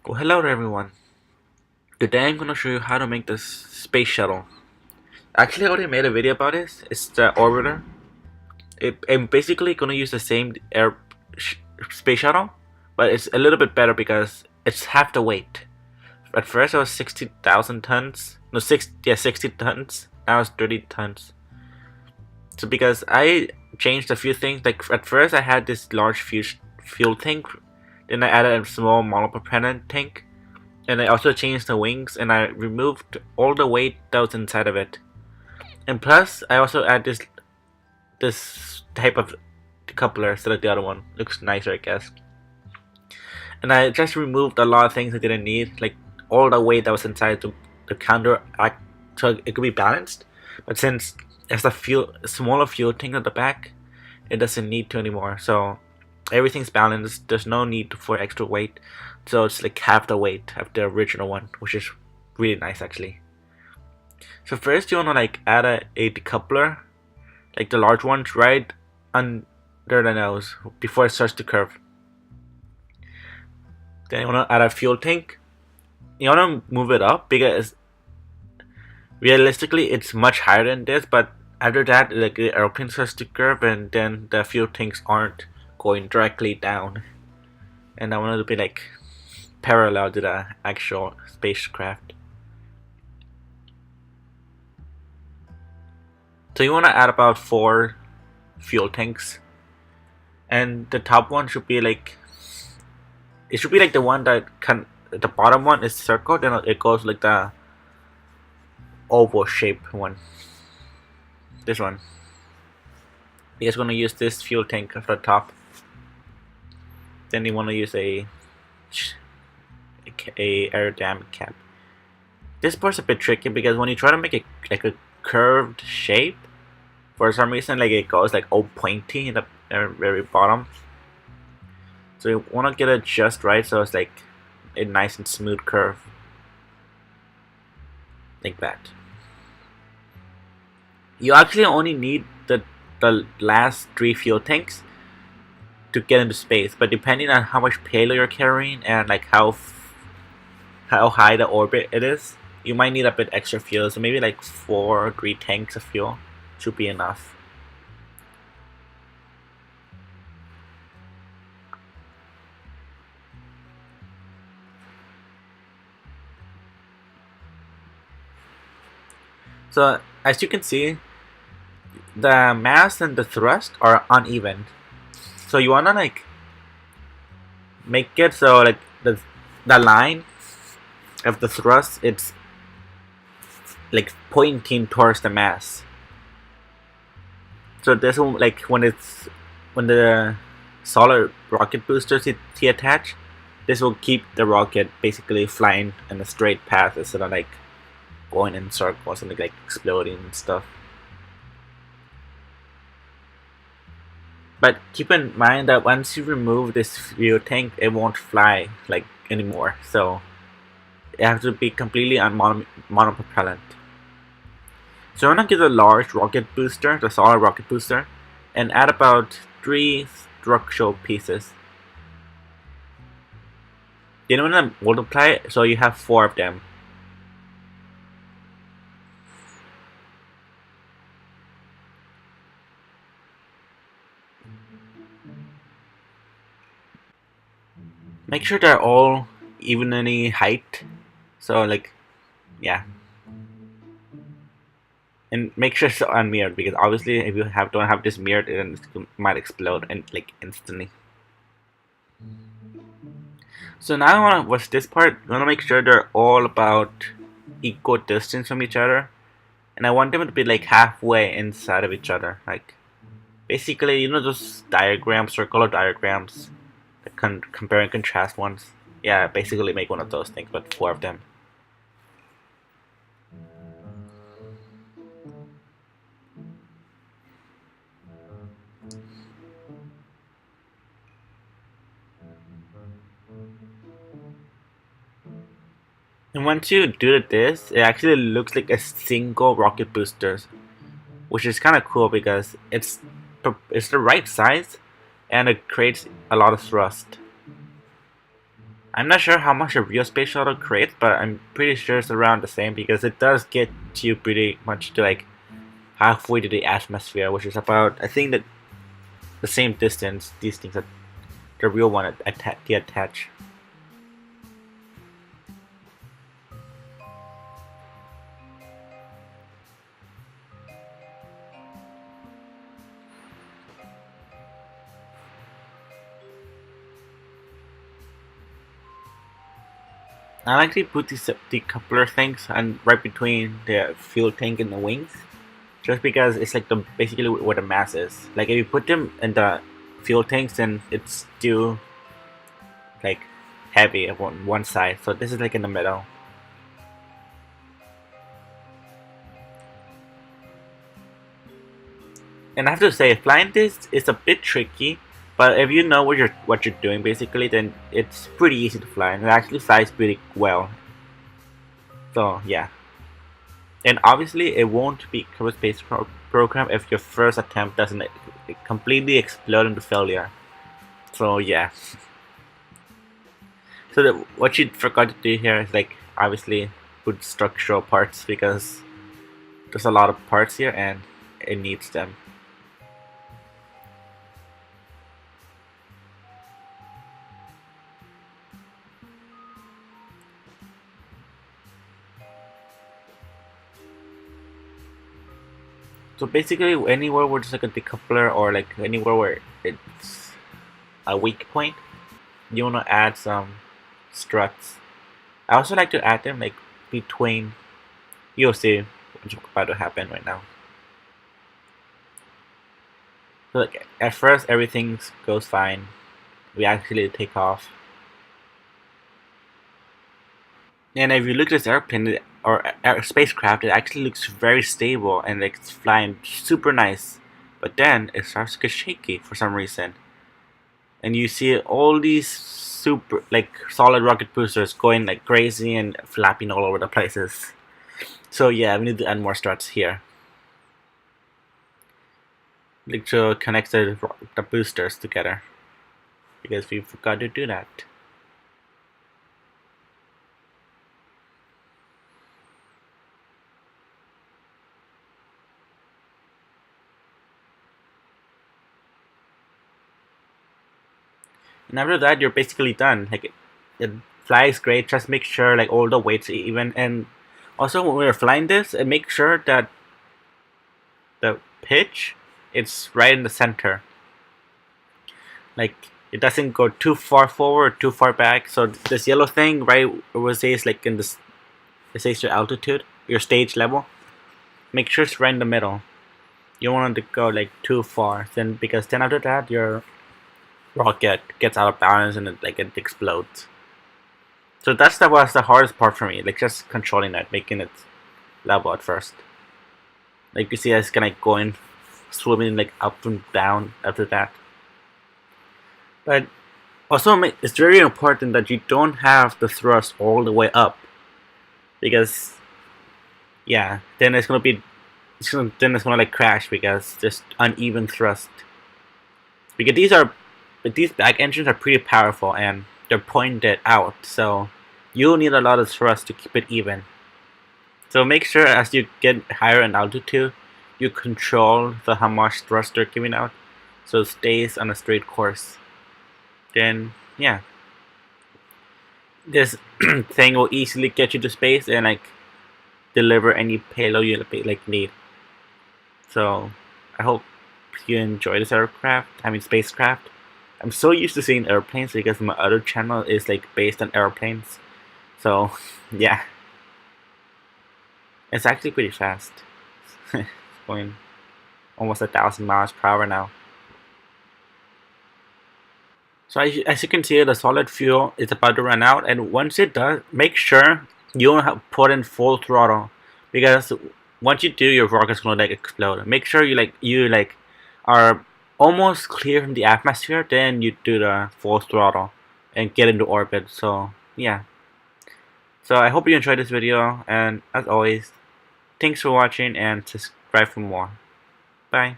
Well, hello there everyone. Today I'm going to show you how to make this space shuttle. Actually, I already made a video about this. It's the orbiter. I'm basically going to use the same space shuttle, but it's a little bit better because it's half the weight. At first it was 60,000 tons. No, 60 tons. Now it's 30 tons. So because I changed a few things, like at first I had this large fuel tank, then I added a small monopropellant tank, and I also changed the wings and I removed all the weight that was inside of it. And plus I also add this type of coupler so that the other one looks nicer, I guess. And I just removed a lot of things I didn't need, like all the weight that was inside to counteract so it could be balanced. But since there's a smaller fuel tank at the back, it doesn't need to anymore. So everything's balanced. There's no need for extra weight. So it's like half the weight of the original one, which is really nice actually. So first you wanna like add a decoupler, like the large ones, right under the nose before it starts to curve. Then you wanna add a fuel tank. You wanna move it up because realistically it's much higher than this, but after that like the airplane starts to curve and then the fuel tanks aren't going directly down. And I want it to be like parallel to the actual spacecraft. So you want to add about 4 fuel tanks, and the top one should be like, it should be like the one that the bottom one is circled and it goes like the oval shaped one. This one. You're just gonna use this fuel tank at the top. Then you want to use a aerodynamic cap. This part's a bit tricky because when you try to make it like a curved shape, for some reason like it goes like all pointy in the very bottom. So you want to get it just right so it's like a nice and smooth curve, like that. You actually only need the last 3 fuel tanks to get into space, but depending on how much payload you're carrying and like how high the orbit it is, you might need a bit extra fuel. So maybe like 4 or 3 tanks of fuel should be enough. So as you can see, the mass and the thrust are uneven. So you wanna like make it so like the line of the thrust, it's like pointing towards the mass. So this will like when the solid rocket boosters see attached, this will keep the rocket basically flying in a straight path instead of like going in circles and like exploding and stuff. But keep in mind that once you remove this fuel tank, it won't fly like anymore. So it has to be completely on monopropellant. So I'm gonna get a large rocket booster, the solid rocket booster, and add about 3 structural pieces. Then I'm gonna multiply it so you have 4 of them. Make sure they're all evenly height. So like, yeah. And make sure it's unmirrored because obviously if you don't have this mirrored, then it might explode and like instantly. So now I wanna watch this part. I wanna make sure they're all about equal distance from each other, and I want them to be like halfway inside of each other. Like basically, you know those diagrams, circular diagrams, the compare and contrast ones. Yeah, basically make one of those things, but 4 of them. And once you do this, it actually looks like a single rocket booster, which is kind of cool because it's the right size and it creates a lot of thrust. I'm not sure how much a real space shuttle creates, but I'm pretty sure it's around the same because it does get you pretty much to like halfway to the atmosphere, which is about, I think, that the same distance these things that the real one they attach. I like to put these decoupler things and right between the fuel tank and the wings, just because it's like the basically where the mass is. Like if you put them in the fuel tanks, then it's still like heavy on one side. So this is like in the middle. And I have to say, flying this is a bit tricky, but if you know what you're doing basically, then it's pretty easy to fly, and it actually flies pretty well. So yeah, and obviously it won't be a space program if your first attempt doesn't completely explode into failure. So yeah. So what you forgot to do here is like obviously put structural parts because there's a lot of parts here and it needs them. So basically, anywhere where there's like a decoupler or like anywhere where it's a weak point, you wanna add some struts. I also like to add them like between. You'll see what's about to happen right now. So like at first everything goes fine. We actually take off, and if you look at this airplane or spacecraft, it actually looks very stable and like it's flying super nice. But then it starts to get shaky for some reason, and you see all these super like solid rocket boosters going like crazy and flapping all over the places. So yeah, we need to add more struts here, like to connect the boosters together, because we forgot to do that. And after that, you're basically done. Like it flies great. Just make sure like all the weights are even, and also when we're flying this, and make sure that the pitch it's right in the center. Like it doesn't go too far forward, too far back. So this yellow thing, right, where it says like in this, it says your altitude, your stage level. Make sure it's right in the middle. You don't want it to go like too far, then because then after that your rocket gets out of balance and it explodes. So that was the hardest part for me, like just controlling that, making it level at first. Like you see, it's gonna going swimming like up and down after that. But also, it's very important that you don't have the thrust all the way up, because yeah, then then it's gonna like crash because there's uneven thrust. Because these back engines are pretty powerful and they're pointed out, so you'll need a lot of thrust to keep it even. So make sure as you get higher in altitude, you control how much thrust they're giving out, so it stays on a straight course. Then yeah, this thing will easily get you to space and like deliver any payload you like need. So I hope you enjoy this aircraft. I mean spacecraft. I'm so used to seeing airplanes because my other channel is like based on airplanes. So yeah, it's actually pretty fast. It's going almost 1,000 miles per hour now. So as you can see, the solid fuel is about to run out, and once it does, make sure you don't have put in full throttle, because once you do, your rocket's gonna like explode. Make sure you are almost clear from the atmosphere, then you do the full throttle and get into orbit. So yeah. So I hope you enjoyed this video, and as always, thanks for watching and subscribe for more. Bye.